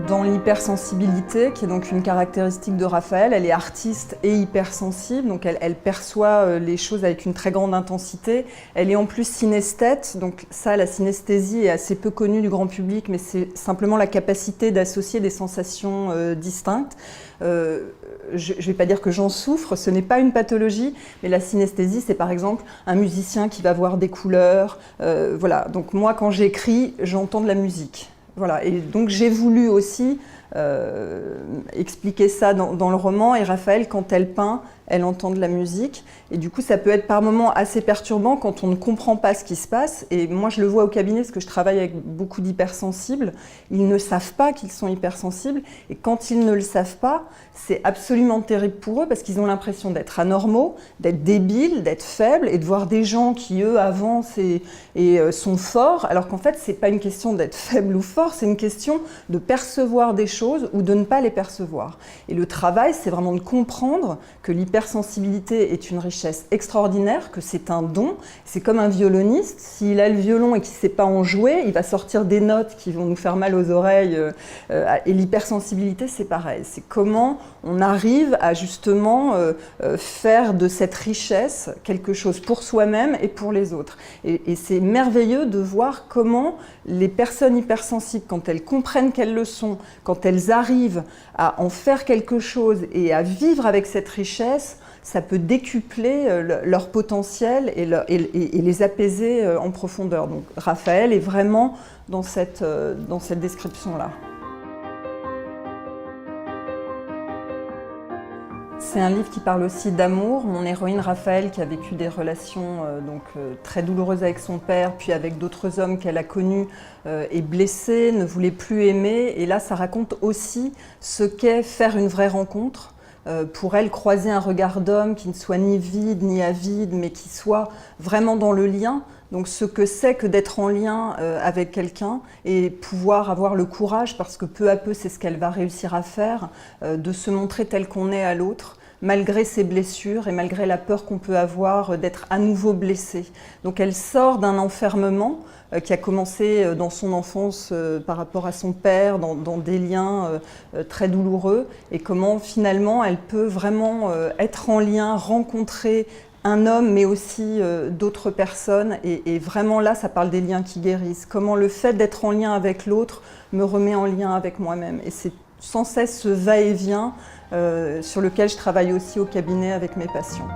dans l'hypersensibilité, qui est donc une caractéristique de Raphaël. Elle est artiste et hypersensible, donc elle perçoit les choses avec une très grande intensité. Elle est en plus synesthète, donc ça, la synesthésie est assez peu connue du grand public, mais c'est simplement la capacité d'associer des sensations distinctes. Je ne vais pas dire que j'en souffre, ce n'est pas une pathologie, mais la synesthésie, c'est par exemple un musicien qui va voir des couleurs. Voilà. Donc moi, quand j'écris, j'entends de la musique. Voilà. Et donc j'ai voulu aussi expliquer ça dans le roman. Et Raphaël, quand elle peint, elle entend de la musique. Et du coup, ça peut être par moments assez perturbant quand on ne comprend pas ce qui se passe. Et moi, je le vois au cabinet parce que je travaille avec beaucoup d'hypersensibles. Ils ne savent pas qu'ils sont hypersensibles. Et quand ils ne le savent pas, c'est absolument terrible pour eux parce qu'ils ont l'impression d'être anormaux, d'être débiles, d'être faibles et de voir des gens qui, eux, avancent et sont forts. Alors qu'en fait, ce n'est pas une question d'être faible ou fort, c'est une question de percevoir des choses ou de ne pas les percevoir. Et le travail, c'est vraiment de comprendre que l'hypersensibilité est une richesse extraordinaire, que c'est un don. C'est comme un violoniste, s'il a le violon et qu'il ne sait pas en jouer, il va sortir des notes qui vont nous faire mal aux oreilles. Et l'hypersensibilité, c'est pareil. C'est comment on arrive à justement faire de cette richesse quelque chose pour soi-même et pour les autres. Et c'est merveilleux de voir comment les personnes hypersensibles, quand elles comprennent qu'elles le sont, quand elles arrivent à en faire quelque chose et à vivre avec cette richesse, ça peut décupler leur potentiel et les apaiser en profondeur. Donc Raphaël est vraiment dans cette description-là. C'est un livre qui parle aussi d'amour. Mon héroïne Raphaël, qui a vécu des relations très douloureuses avec son père, puis avec d'autres hommes qu'elle a connus, est blessée, ne voulait plus aimer. Et là, ça raconte aussi ce qu'est faire une vraie rencontre. Pour elle, croiser un regard d'homme qui ne soit ni vide ni avide, mais qui soit vraiment dans le lien. Donc ce que c'est que d'être en lien avec quelqu'un et pouvoir avoir le courage, parce que peu à peu c'est ce qu'elle va réussir à faire, de se montrer tel qu'on est à l'autre, malgré ses blessures et malgré la peur qu'on peut avoir d'être à nouveau blessée. Donc elle sort d'un enfermement qui a commencé dans son enfance par rapport à son père, dans des liens très douloureux, et comment finalement elle peut vraiment être en lien, rencontrer un homme, mais aussi d'autres personnes. Et vraiment là, ça parle des liens qui guérissent. Comment le fait d'être en lien avec l'autre me remet en lien avec moi-même. Et c'est sans cesse ce va-et-vient sur lequel je travaille aussi au cabinet avec mes patients.